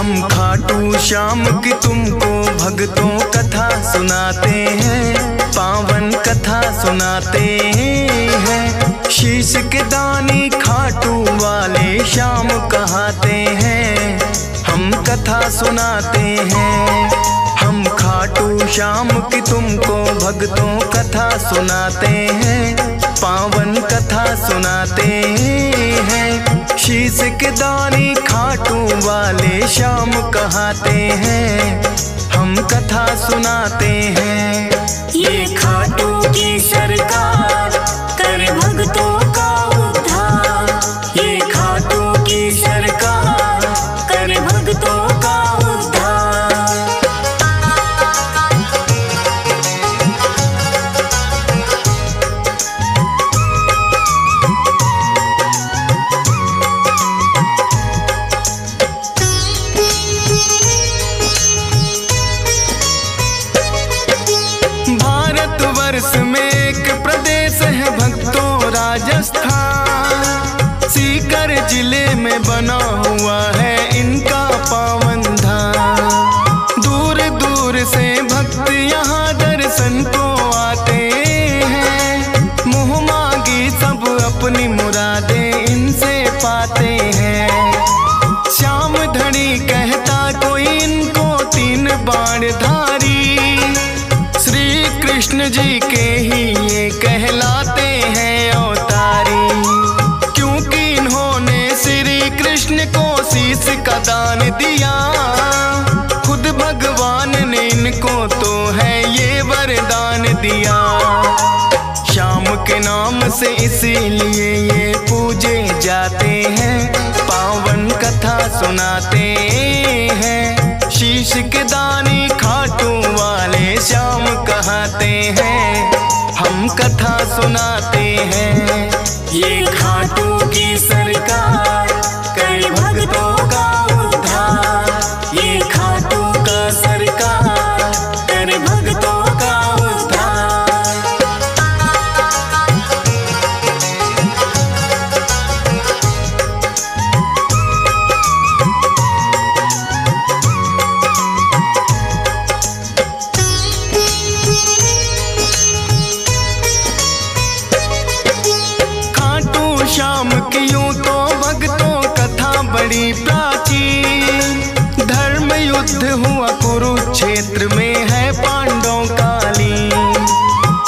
हम खाटू श्याम की तुमको भक्तों कथा सुनाते हैं, पावन कथा सुनाते हैं। शीश के दानी खाटू वाले श्याम कहाते हैं, हम कथा सुनाते हैं। हम खाटू श्याम की तुमको भक्तों कथा सुनाते हैं, पावन कथा सुनाते हैं। शीश के दानी खाटू वाले श्याम कहाते हैं, हम कथा सुनाते हैं। ये खाटू की सरकार कर भक्तों का उद्धार, ये खाटू की सरकार कर भक्तों का वर्ष में एक प्रदेश है भक्तों राजस्थान, सीकर जिले में बना हुआ है इनका पावन धाम। दूर दूर से भक्त यहाँ दर्शन को आते हैं, मुँह मांगी सब अपनी मुरादें इनसे पाते हैं। श्याम धनी कहता कोई इनको 3 बाण धारी, कृष्ण जी के ही ये कहलाते हैं अवतारी। क्योंकि इन्होंने श्री कृष्ण को शीश का दान दिया, खुद भगवान ने इनको तो है ये वरदान दिया। श्याम के नाम से इसीलिए ये पूजे जाते हैं, पावन कथा सुनाते हैं। शीश के दानी खाटू वाले श्याम कहाते हैं, हम कथा सुनाते हैं। ये खाटू की सरकार कर भक्तों का उद्धार, ये खाटू का सरकार कर भक्तों का श्याम की यूं तो भक्तों कथा बड़ी प्राचीन। धर्म युद्ध हुआ कुरुक्षेत्र में है पांडवों कालीन।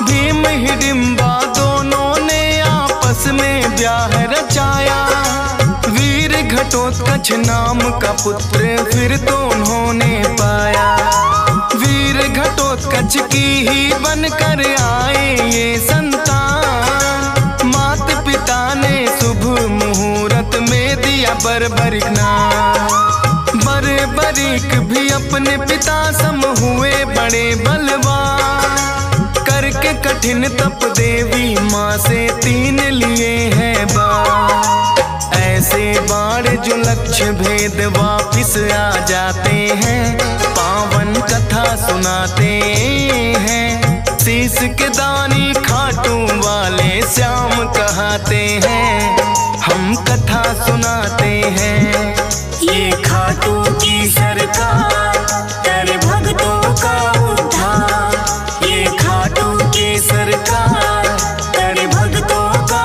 भीम हिडिंबा दोनों ने आपस में ब्याह रचाया, वीर घटोत्कच नाम का पुत्र फिर तो उन्होंने पाया। वीर घटोत्कच की ही बनकर आए ये संतान, मात पिता ने शुभ मुहूर्त में दिया बर्बरिक नाम। बर्बरिक भी अपने पिता सम हुए बड़े बलवान, करके कठिन तप देवी माँ से 3 लिए हैं बाण। ऐसे बाण जो लक्ष्य भेद वापिस आ जाते हैं, पावन कथा सुनाते हैं। शीश के दानी खाटू वाले श्याम कहाते हैं, हम कथा सुनाते हैं। ये खाटू की सरकार कर भक्तों का उद्धार, ये खाटू की सरकार कर भक्तों का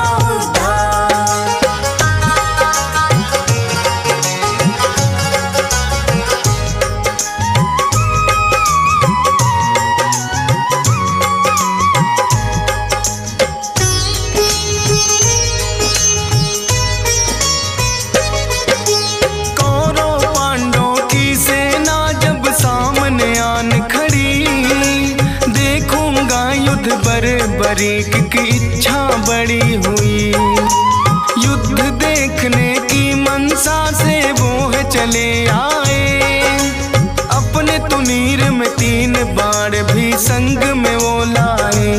बर्बरिक की इच्छा बड़ी हुई, युद्ध देखने की मनसा से वो है चले आए। अपने तुनीर में 3 बाण भी संग में वो लाए।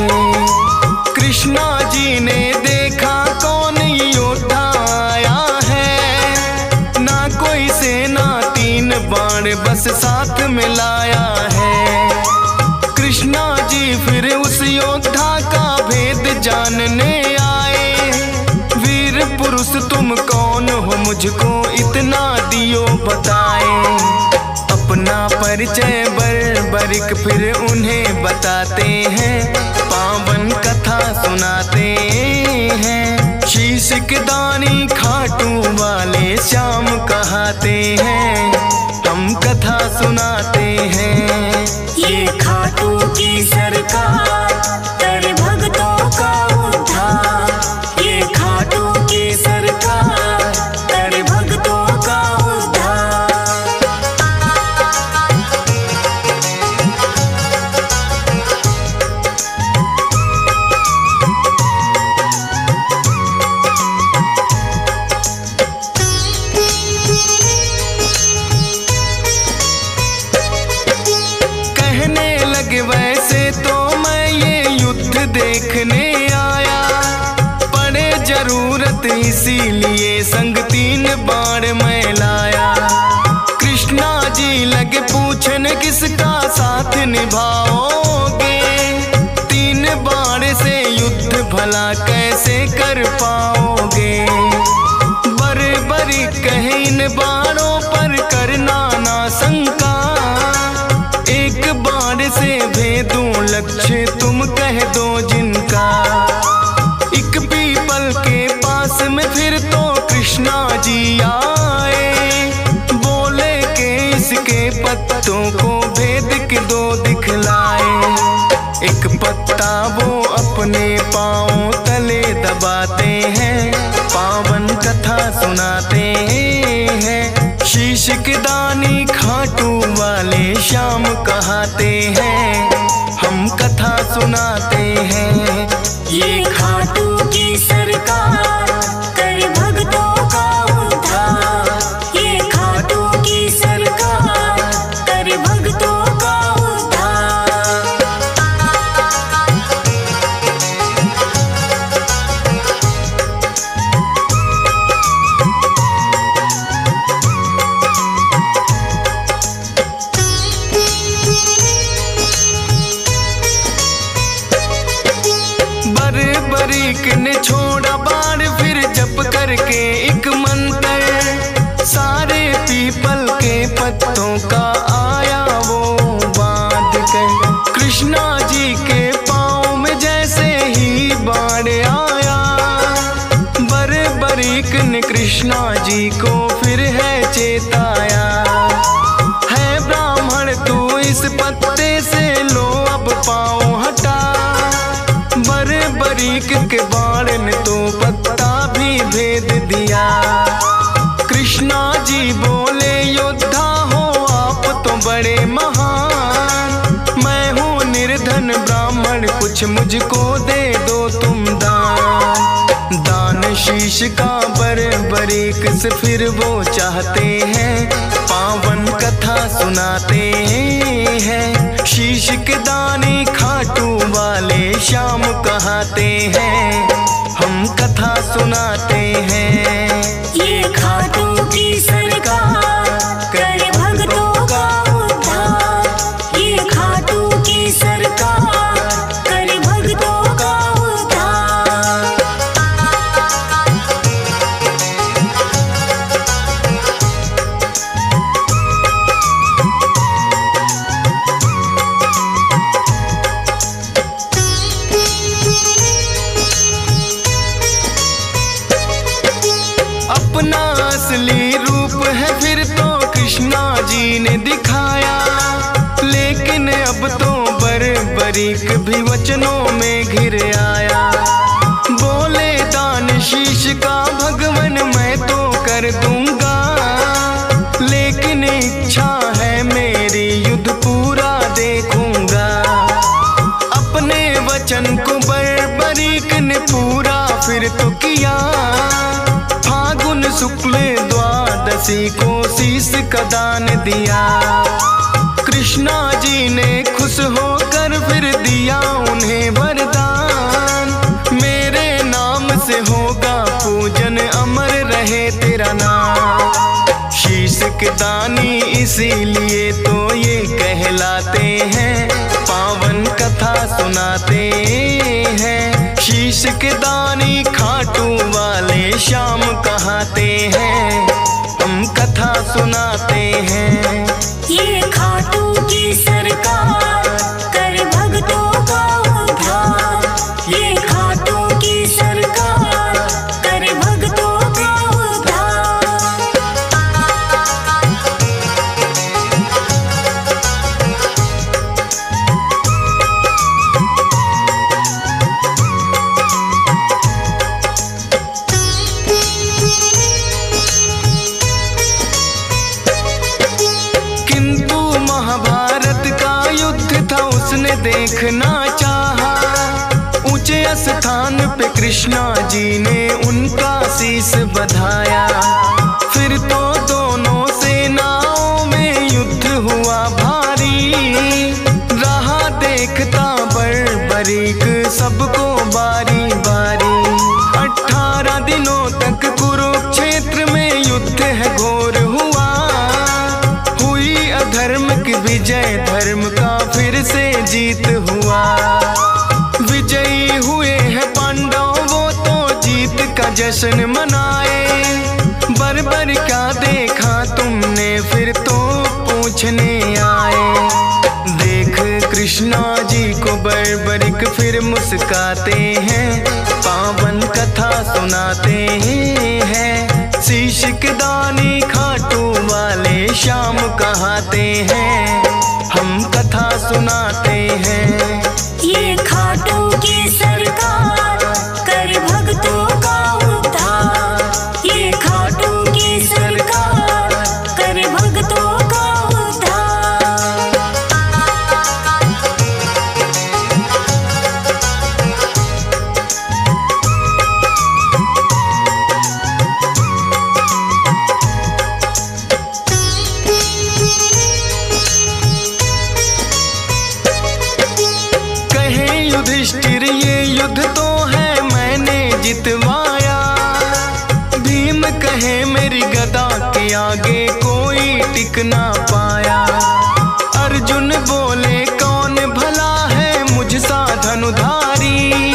कृष्णा जी ने देखा कौन योद्धा आया है, ना कोई सेना 3 बाण बस साथ में लाया है। कृष्णा जी फिर उस योद्धा का भेद जानने आए। वीर पुरुष तुम कौन हो, मुझको इतना दियो बताए। परिचय बर्बरिक फिर उन्हें बताते हैं, पावन कथा सुनाते हैं। शीश के दानी खाटू वाले श्याम कहाते हैं, हम कथा सुनाते हैं। ये खाटू की सरकार कर भक्तों का उद्धार। ये खाटू की सरकार कर भक्तों का उद्धार। वैसे तो मैं ये युद्ध देखने आया, पड़े जरूरत इसीलिए संग 3 बाण मैं लाया। कृष्णा जी लगे पूछन किसका साथ निभाओगे, 3 बाण से युद्ध भला कैसे कर पाओगे। बर्बरी कहे इन बाणों पर करना ना शंका, एक बाण से भेदूं लक्ष्य तुम कह दो जिनका। एक पीपल के पास में फिर तो कृष्णा जी आए, बोले के इसके पत्तों को भेद के 2 दिखलाए। एक पत्ता वो अपने पांव तले दबाते हैं, पावन कथा सुनाते हैं। शीश के दानी खाटू वाले श्याम कहाते हैं, हम कथा सुनाते हैं। ये खाटू की सरकार कर भक्तों का उद्धार। ये खाटू की सरकार कर भक्तों का उद्धार। बर्बरीक ने छोड़ा बाण फिर जप करके एक मंत्र, सारे पीपल के पत्तों का आया वो बांध कर। कृष्णा जी के पाँव में जैसे ही बाण आया, बर्बरीक ने कृष्णा जी को फिर है चेताया। है ब्राह्मण तू इस पत्ते से लो अब पाँव हटा, बर्बरीक के बाण ने तो पत्ता भी भेद दिया। कृष्णा जी बोले योद्धा हो आप तो बड़े महान, मैं हूँ निर्धन ब्राह्मण कुछ मुझको दे दो तुम दान। दान शीश का बर्बरीक से फिर वो चाहते हैं, पावन कथा सुनाते हैं। शीश के दानी खाटू वाले श्याम कहाते हैं, हम कथा सुनाते हैं। ये खाटू की सरकार कर भक्तों का उद्धार। ये खाटू की सरकार कर भक्तों का उद्धार। अपना असली रूप है फिर तो कृष्णा जी ने दिखाया, लेकिन अब तो बर्बरीक भी वचनों में घिर आया। बोले दान शीश का भगवन मैं तो कर दूंगा, लेकिन इच्छा है मेरी युद्ध पूरा देखूंगा। अपने वचन को बर्बरीक ने पूरा फिर तो किया, फागुन शुक्ल द्वादशी को शीश का दान दिया। कृष्णा जी ने खुश होकर फिर दिया उन्हें वरदान, मेरे नाम से होगा पूजन अमर रहे तेरा नाम। शीश के दानी इसीलिए तो ये कहलाते हैं, पावन कथा सुनाते हैं। शीश के दानी खाटू वाले श्याम कहाते हैं, हम कथा सुनाते हैं। ये खाटू की सरकार करे भक्तों का उद्धार। ये खाटू की सरकार करे भक्तों का उद्धार। किंतु महाभारत का युद्ध था उसने देखना चाहा। ऊंचे स्थान पे कृष्णा जी ने उनका शीश बधाया। फिर तो दोनों सेनाओं में युद्ध हुआ भारी। रहा देखता बर्बरीक सबको बारी बारी। 18 दिनों तक कुरुक्षेत्र में युद्ध है घोर हुआ। हुई अधर्म की विजय, धर्म का फिर से जीत हुआ। विजयी हुए हैं पांडव, वो तो जीत का जश्न मनाए। बर्बर क्या देखा तुमने, फिर तो पूछने आए। देख कृष्णा जी को बर्बरिक फिर मुस्काते हैं। पावन कथा सुनाते हैं। शीश के दानी खाटू वाले श्याम कहाते हैं। हम कथा सुनाते हैं। ये खाटू की सरकार करे भक्तों का उद्धार। ये खाटू की सरकार करे भक्तों का उद्धार। युधिष्ठिर ये युद्ध तो है मैंने जितवाया। भीम कहे मेरी गदा के आगे कोई टिक ना पाया। अर्जुन बोले कौन भला है मुझसा धनुधारी।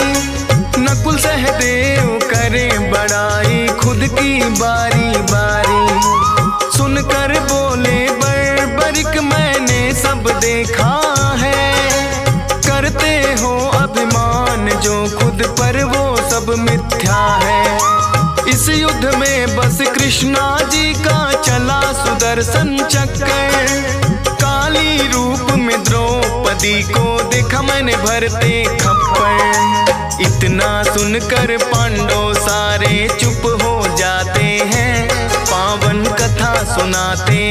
नकुल सहदेव करे बड़ाई खुद की बारी बारी। सुनकर बोले बर्बरिक मैंने सब देखा है। करते हो अभिमान जो खुद पर वो सब मिथ्या है। इस युद्ध में बस कृष्णा जी का चला सुदर्शन चक्कर। काली रूप में द्रौपदी को देखा मैंने भरते खप्पर। इतना सुनकर पांडव सारे चुप हो जाते हैं। पावन कथा सुनाते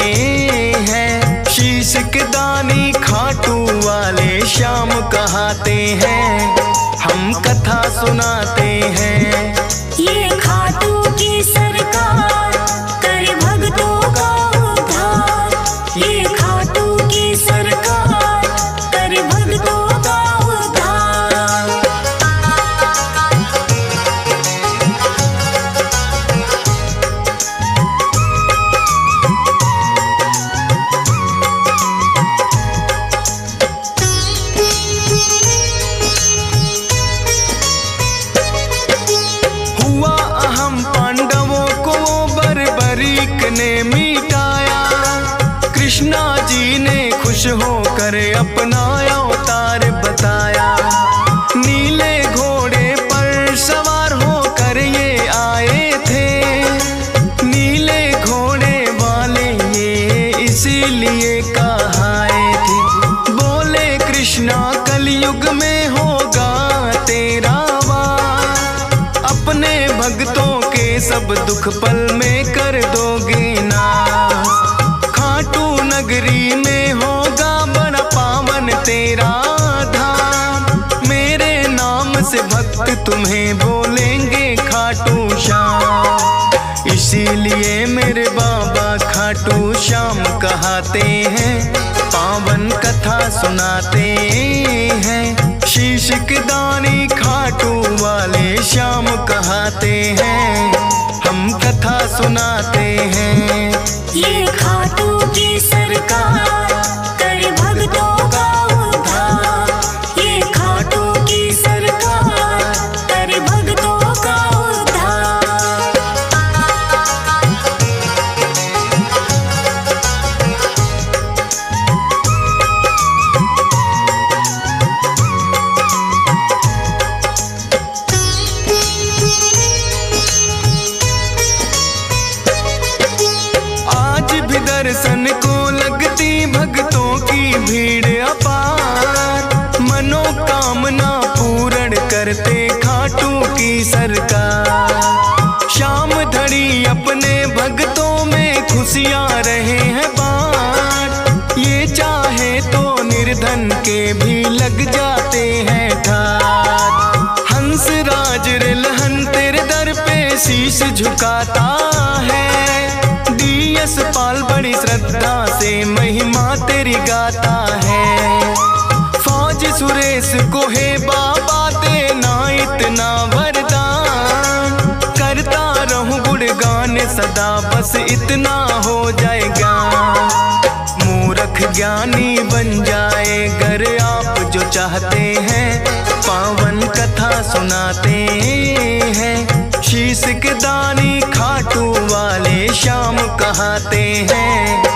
हैं। शीश के दानी खाटू वाले श्याम कहाते हैं। हम कथा सुनाते हैं। ये खाटू की सरकार करे भक्तों का उद्धार। ये खाटू की सरकार करे भक्तों का उद्धार। ने मिटाया। कृष्णा जी ने खुश होकर अपना अवतार बताया। नीले घोड़े पर सवार होकर ये आए थे। नीले घोड़े वाले ये इसीलिए कहाए थे। बोले कृष्णा कलयुग में होगा तेरा वार। अपने भक्तों के सब दुख पल में कर दोगे नाश। खाटू नगरी में होगा बड़ा पावन तेरा धाम। मेरे नाम से भक्त तुम्हें बोलेंगे खाटू श्याम। इसीलिए मेरे बाबा खाटू श्याम कहाते हैं। पावन कथा सुनाते हैं। शीश के दानी खाटू वाले श्याम कहाते हैं। हम कथा सुनाते हैं। ये खाटू की सरकार करे भक्तों का उद्धार। ये खाटू की सरकार करे भक्तों का उद्धार। भक्तों में खुशियाँ रहे हैं बाँट। ये चाहे तो निर्धन के भी लग जाते हैं ठाट। हंस राज रिलहन तेरे दर पे शीश झुकाता है। डीएस पाल बड़ी श्रद्धा से महिमा तेरी गाता है। फौज सुरेश को है बाबा देना इतना वरदान। करता रहूं गुणगान सदा बस इतना हो जाएगा। मूर्ख ज्ञानी बन जाए गर आप जो चाहते हैं। पावन कथा सुनाते हैं शीश के दानी खाटू वाले श्याम कहाते हैं।